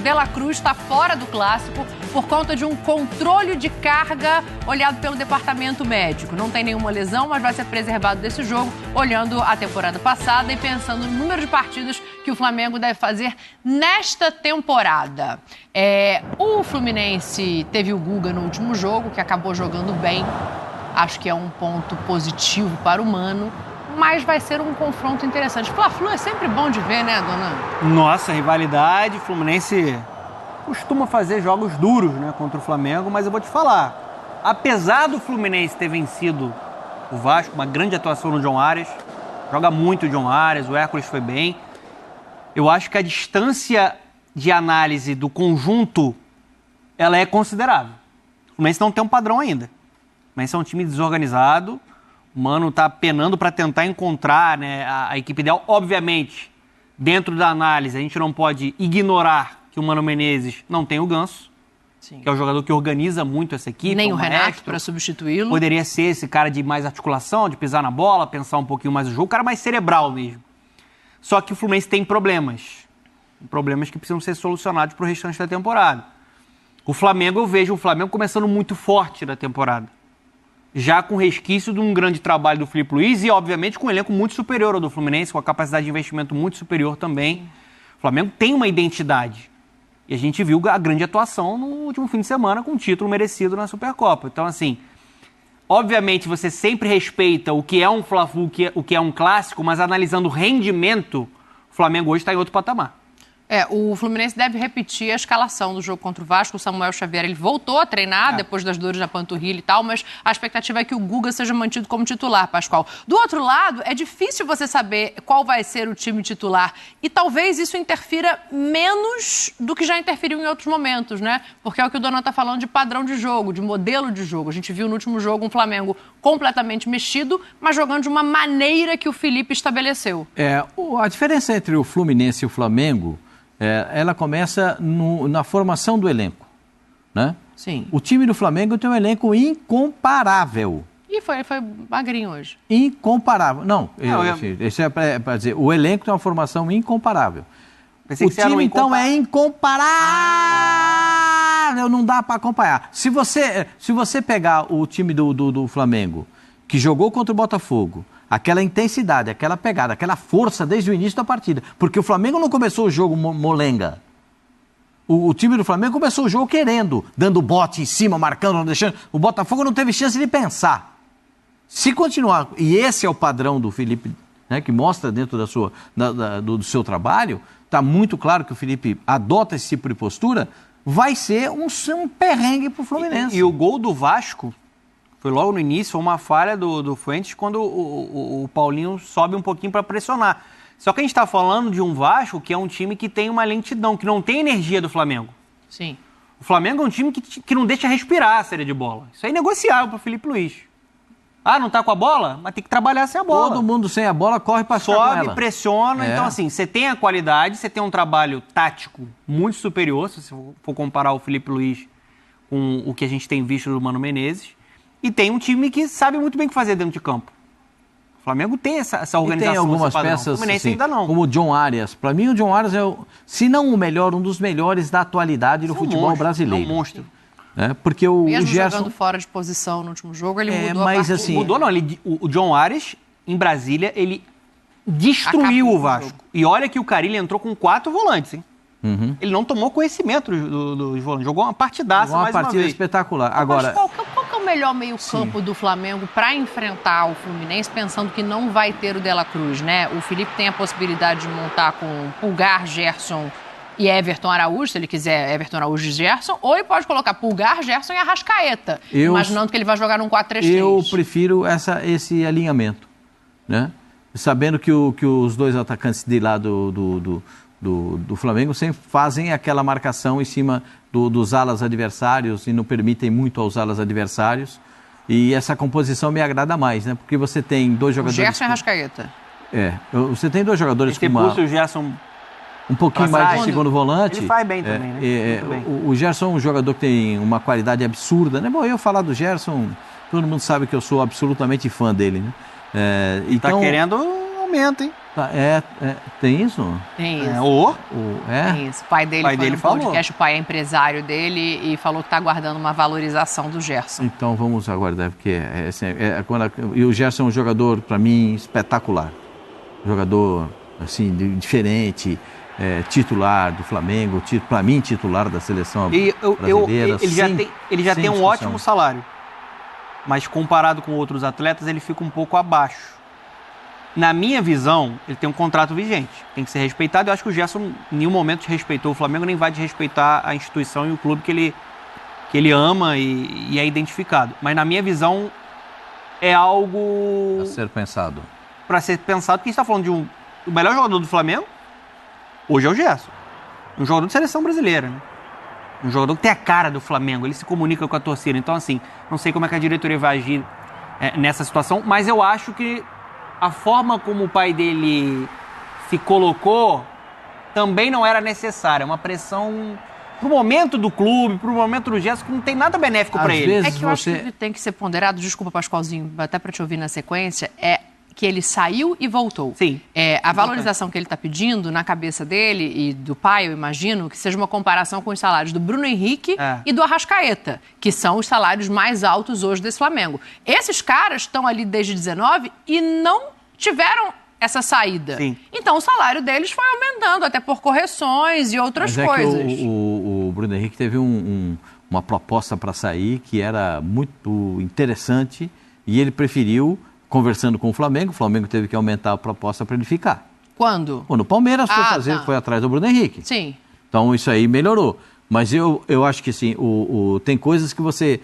De La Cruz está fora do clássico por conta de um controle de carga olhado pelo departamento médico. Não tem nenhuma lesão, mas vai ser preservado desse jogo, olhando a temporada passada e pensando no número de partidas que o Flamengo deve fazer nesta temporada. O Fluminense teve o Guga no último jogo, que acabou jogando bem. Acho que é um ponto positivo para o Mano. Mas vai ser um confronto interessante. Fla-Flu é sempre bom de ver, né, dona? Nossa, rivalidade. O Fluminense costuma fazer jogos duros, né, contra o Flamengo, mas eu vou te falar, apesar do Fluminense ter vencido o Vasco, uma grande atuação no John Arias, joga muito o John Arias, o Hércules foi bem, eu acho que a distância de análise do conjunto, ela é considerável. O Fluminense não tem um padrão ainda. O Fluminense é um time desorganizado. O Mano está penando para tentar encontrar, né, a equipe ideal. Obviamente, dentro da análise, a gente não pode ignorar que o Mano Menezes não tem o Ganso, sim, que é o jogador que organiza muito essa equipe. Nem o Renato para substituí-lo. Poderia ser esse cara de mais articulação, de pisar na bola, pensar um pouquinho mais o jogo, o cara mais cerebral mesmo. Só que o Fluminense tem problemas que precisam ser solucionados para o restante da temporada. O Flamengo, eu vejo o Flamengo começando muito forte da temporada, já com resquício de um grande trabalho do Filipe Luiz e, obviamente, com um elenco muito superior ao do Fluminense, com a capacidade de investimento muito superior também. O Flamengo tem uma identidade. E a gente viu a grande atuação no último fim de semana com um título merecido na Supercopa. Então, assim, obviamente você sempre respeita o que é um Fla-Flu, o que é um clássico, mas analisando o rendimento, o Flamengo hoje está em outro patamar. O Fluminense deve repetir a escalação do jogo contra o Vasco. O Samuel Xavier, ele voltou a treinar depois das dores na panturrilha e tal, mas a expectativa é que o Guga seja mantido como titular, Pascoal. Do outro lado, é difícil você saber qual vai ser o time titular e talvez isso interfira menos do que já interferiu em outros momentos, né? Porque é o que o Donan está falando de padrão de jogo, de modelo de jogo. A gente viu no último jogo um Flamengo completamente mexido, mas jogando de uma maneira que o Felipe estabeleceu. A diferença entre o Fluminense e o Flamengo, ela começa na formação do elenco, né? Sim. O time do Flamengo tem um elenco incomparável. E foi magrinho hoje. Incomparável. Isso é para dizer, o elenco tem uma formação incomparável. O time, então, é incomparável. Não dá para acompanhar. Se você pegar o time do Flamengo, que jogou contra o Botafogo, aquela intensidade, aquela pegada, aquela força desde o início da partida. Porque o Flamengo não começou o jogo molenga. O time do Flamengo começou o jogo querendo, dando bote em cima, marcando, não deixando. O Botafogo não teve chance de pensar. Se continuar, e esse é o padrão do Felipe, né, que mostra dentro do seu trabalho, está muito claro que o Felipe adota esse tipo de postura, vai ser um perrengue para o Fluminense. E o gol do Vasco foi logo no início, foi uma falha do Fuentes quando o Paulinho sobe um pouquinho para pressionar. Só que a gente está falando de um Vasco que é um time que tem uma lentidão, que não tem energia do Flamengo. Sim. O Flamengo é um time que não deixa respirar a série de bola. Isso é inegociável para o Filipe Luiz. Não tá com a bola? Mas tem que trabalhar sem a bola. Todo mundo sem a bola corre para ficar com ela. Sobe, pressiona. Então, assim, você tem a qualidade, você tem um trabalho tático muito superior, se você for comparar o Filipe Luiz com o que a gente tem visto do Mano Menezes. E tem um time que sabe muito bem o que fazer dentro de campo. O Flamengo tem essa organização. E tem algumas peças, assim, ainda não. como o John Arias. Para mim, o John Arias é, se não o melhor, um dos melhores da atualidade do futebol brasileiro. É um monstro. Porque o Mesmo Gerson jogando fora de posição no último jogo, ele mudou mas, a assim, mudou não. O John Arias, em Brasília, ele destruiu o Vasco. E olha que o Carille entrou com 4 volantes, hein? Uhum. Ele não tomou conhecimento dos volantes. Jogou uma partidaça mais uma vez. Uma partida espetacular. Agora, qual que é o melhor meio-campo do Flamengo para enfrentar o Fluminense, pensando que não vai ter o De La Cruz, né? O Felipe tem a possibilidade de montar com Pulgar, Gerson e Everton Araújo, se ele quiser Everton Araújo e Gerson, ou ele pode colocar Pulgar, Gerson e Arrascaeta, imaginando que ele vai jogar num 4-3-3. Eu prefiro esse alinhamento, né? Sabendo que os dois atacantes de lá do Flamengo sempre fazem aquela marcação em cima dos alas adversários e não permitem muito aos alas adversários. E essa composição me agrada mais, né? Porque você tem dois jogadores... Gerson e Arrascaeta. Você tem dois jogadores com o Gerson um pouquinho mais de segundo volante. Ele faz bem também, né? O Gerson é um jogador que tem uma qualidade absurda, né? Bom, eu falar do Gerson, todo mundo sabe que eu sou absolutamente fã dele, né? Então, tá querendo aumento, hein? Tem isso? Tem isso. É? Isso. O pai dele foi no podcast, o pai é empresário dele e falou que está aguardando uma valorização do Gerson. Então vamos aguardar, porque e o Gerson é um jogador, para mim, espetacular. Jogador, assim, diferente, titular do Flamengo, para mim, titular da seleção brasileira. Ele já tem um ótimo salário, mas comparado com outros atletas, ele fica um pouco abaixo. Na minha visão, ele tem um contrato vigente, tem que ser respeitado. Eu acho que o Gerson em nenhum momento desrespeitou o Flamengo, nem vai desrespeitar a instituição e o clube que ele ama e é identificado. Mas na minha visão, é algo... Para ser pensado. Para ser pensado, porque a gente está falando de o melhor jogador do Flamengo, hoje é o Gerson. Um jogador de seleção brasileira, né? Um jogador que tem a cara do Flamengo, ele se comunica com a torcida. Então, assim, não sei como é que a diretoria vai agir nessa situação, mas eu acho que a forma como o pai dele se colocou também não era necessária. Uma pressão pro momento do clube, pro momento do Gerson, que não tem nada benéfico para ele. É que eu acho que tem que ser ponderado, desculpa, Pascoalzinho, até para te ouvir na sequência, que ele saiu e voltou. Sim. A valorização que ele está pedindo na cabeça dele e do pai, eu imagino, que seja uma comparação com os salários do Bruno Henrique e do Arrascaeta, que são os salários mais altos hoje desse Flamengo. Esses caras estão ali desde 19 e não tiveram essa saída. Sim. Então o salário deles foi aumentando, até por correções e outras coisas. Que o Bruno Henrique teve uma proposta para sair que era muito interessante e ele preferiu, conversando com o Flamengo teve que aumentar a proposta para ele ficar. Quando? Quando o Palmeiras foi atrás do Bruno Henrique. Sim. Então isso aí melhorou. Mas eu acho que assim, tem coisas que você...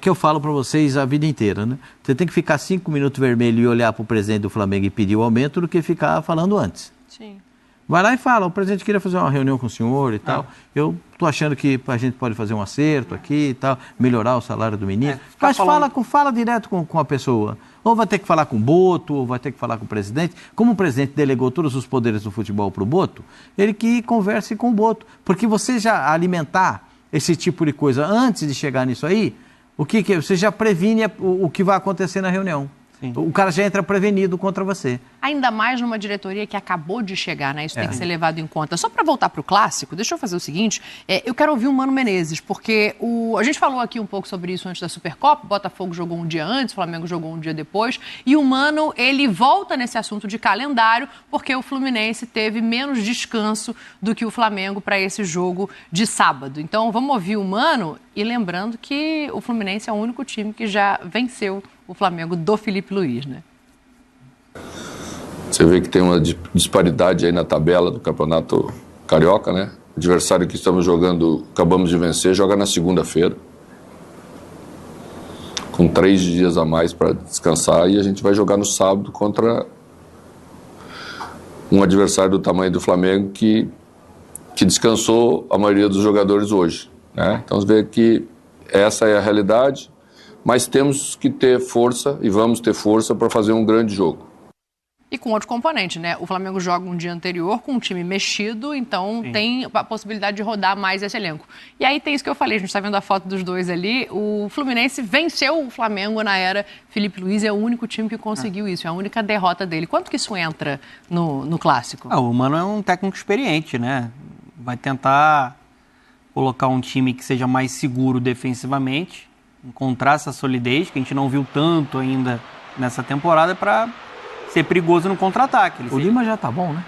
que eu falo para vocês a vida inteira, né? Você tem que ficar 5 minutos vermelho e olhar para o presidente do Flamengo e pedir o aumento do que ficar falando antes. Sim. Vai lá e fala, o presidente queria fazer uma reunião com o senhor e tal. Eu tô achando que a gente pode fazer um acerto aqui e tal, melhorar o salário do menino. Mas fala direto com a pessoa. Ou vai ter que falar com o Boto, ou vai ter que falar com o presidente. Como o presidente delegou todos os poderes do futebol para o Boto, ele que converse com o Boto. Porque você já alimentar esse tipo de coisa antes de chegar nisso aí, você já previne o que vai acontecer na reunião. Sim. O cara já entra prevenido contra você. Ainda mais numa diretoria que acabou de chegar, né? Isso tem que ser levado em conta. Só para voltar para o clássico, deixa eu fazer o seguinte, eu quero ouvir o Mano Menezes, porque a gente falou aqui um pouco sobre isso antes da Supercopa, o Botafogo jogou um dia antes, o Flamengo jogou um dia depois, e o Mano, ele volta nesse assunto de calendário, porque o Fluminense teve menos descanso do que o Flamengo para esse jogo de sábado. Então, vamos ouvir o Mano, e lembrando que o Fluminense é o único time que já venceu o Flamengo do Felipe Luiz, né? Você vê que tem uma disparidade aí na tabela do Campeonato Carioca, né? O adversário que estamos jogando, acabamos de vencer, joga na segunda-feira, com 3 dias a mais para descansar, e a gente vai jogar no sábado contra um adversário do tamanho do Flamengo que descansou a maioria dos jogadores hoje, né? Então você vê que essa é a realidade, mas temos que ter força e vamos ter força para fazer um grande jogo. E com outro componente, né? O Flamengo joga um dia anterior com um time mexido, então tem a possibilidade de rodar mais esse elenco. E aí tem isso que eu falei, a gente está vendo a foto dos dois ali, o Fluminense venceu o Flamengo na era Felipe Luiz, é o único time que conseguiu isso, é a única derrota dele. Quanto que isso entra no Clássico? O Mano é um técnico experiente, né? Vai tentar colocar um time que seja mais seguro defensivamente, encontrar essa solidez, que a gente não viu tanto ainda nessa temporada, para ser perigoso no contra-ataque. Lima já tá bom, né?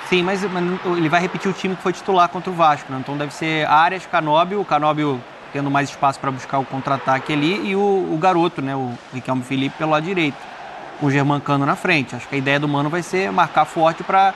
Sim, mas ele vai repetir o time que foi titular contra o Vasco, né? Então deve ser Arias, Canóbio, o Canóbio tendo mais espaço para buscar o contra-ataque ali, e o garoto, né? O Riquelme Felipe pelo lado direito, com o Germancano na frente. Acho que a ideia do Mano vai ser marcar forte para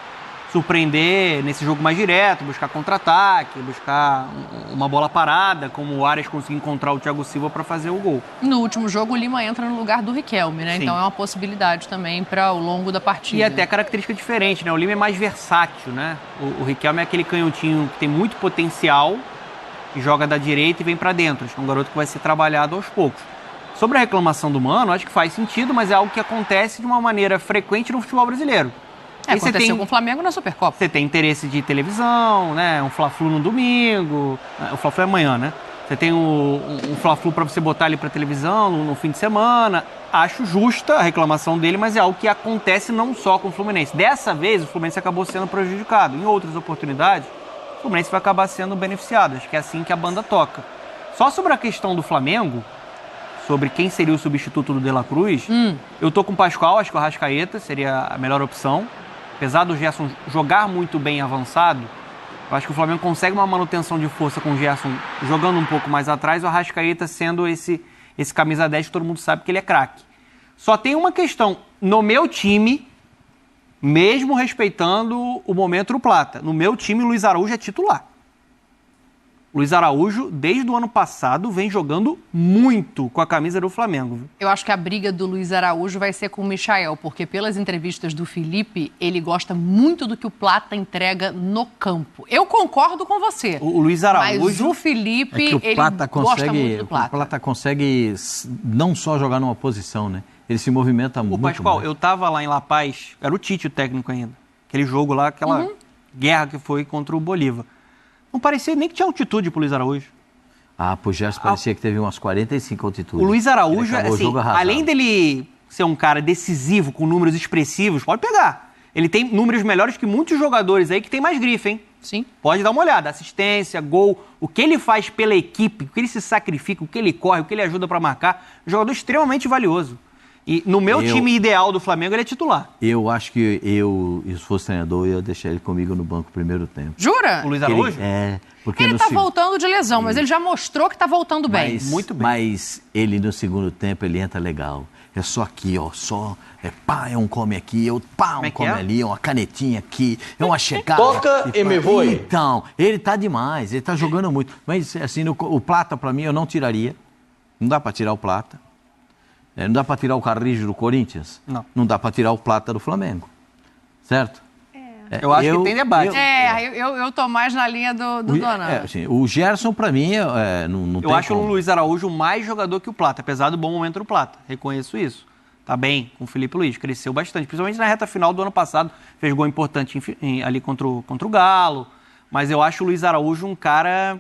surpreender nesse jogo mais direto, buscar contra-ataque, buscar uma bola parada, como o Arias conseguiu encontrar o Thiago Silva para fazer o gol. No último jogo, o Lima entra no lugar do Riquelme, né? Sim. Então é uma possibilidade também para o longo da partida. E até característica diferente, né? O Lima é mais versátil, né? O Riquelme é aquele canhotinho que tem muito potencial, que joga da direita e vem para dentro. Acho que é um garoto que vai ser trabalhado aos poucos. Sobre a reclamação do Mano, acho que faz sentido, mas é algo que acontece de uma maneira frequente no futebol brasileiro. Aconteceu com o Flamengo na Supercopa. Você tem interesse de televisão, né? Um Fla-Flu no domingo. O Fla-Flu é amanhã, né? Você tem um Fla-Flu para você botar ali para televisão no fim de semana. Acho justa a reclamação dele, mas é algo que acontece não só com o Fluminense. Dessa vez, o Fluminense acabou sendo prejudicado. Em outras oportunidades, o Fluminense vai acabar sendo beneficiado. Acho que é assim que a banda toca. Só sobre a questão do Flamengo, sobre quem seria o substituto do De La Cruz, eu tô com o Pascoal, acho que o Arrascaeta seria a melhor opção. Apesar do Gerson jogar muito bem avançado, eu acho que o Flamengo consegue uma manutenção de força com o Gerson jogando um pouco mais atrás, o Arrascaeta sendo esse camisa 10 que todo mundo sabe que ele é craque. Só tem uma questão, no meu time, mesmo respeitando o momento do Plata, no meu time o Luiz Araújo é titular. Luiz Araújo, desde o ano passado, vem jogando muito com a camisa do Flamengo. Viu? Eu acho que a briga do Luiz Araújo vai ser com o Michael, porque pelas entrevistas do Felipe, ele gosta muito do que o Plata entrega no campo. Eu concordo com você. O Luiz Araújo... Mas o Felipe, ele gosta muito do Plata. O Plata consegue não só jogar numa posição, né? Ele se movimenta muito. Pascoal, mais. eu tava lá em La Paz, era o Tite o técnico ainda. Aquele jogo lá, aquela guerra que foi contra o Bolívar. Não parecia nem que tinha altitude pro Luiz Araújo. Pro Gerson parecia que teve umas 45 altitudes. O Luiz Araújo, assim, além dele ser um cara decisivo, com números expressivos, pode pegar. Ele tem números melhores que muitos jogadores aí que tem mais grife, hein? Sim. Pode dar uma olhada. Assistência, gol, o que ele faz pela equipe, o que ele se sacrifica, o que ele corre, o que ele ajuda para marcar. Um jogador extremamente valioso. E no meu time ideal do Flamengo, ele é titular. Eu acho que se fosse treinador, eu ia deixar ele comigo no banco no primeiro tempo. Jura? O Luiz Araújo? Porque ele tá voltando de lesão, mas ele já mostrou que tá voltando bem. Muito bem. Mas ele no segundo tempo, ele entra legal. É só aqui, ó, é um come aqui, um come ali, uma canetinha aqui, é uma chegada. Toca e me voe. Então, ele tá demais, ele tá jogando muito. Mas, assim, o Plata, pra mim, eu não tiraria. Não dá pra tirar o Plata. Não dá pra tirar o Carrijo do Corinthians. Não dá pra tirar o Plata do Flamengo. Certo? Eu acho que tem debate. Eu tô mais na linha do Donan. Assim, o Gerson, pra mim, não tem Eu acho como. o Luiz Araújo mais jogador que o Plata, apesar do bom momento do Plata. Reconheço isso. Tá bem com o Felipe Luiz, cresceu bastante. Principalmente na reta final do ano passado. Fez gol importante ali contra o Galo. Mas eu acho o Luiz Araújo um cara...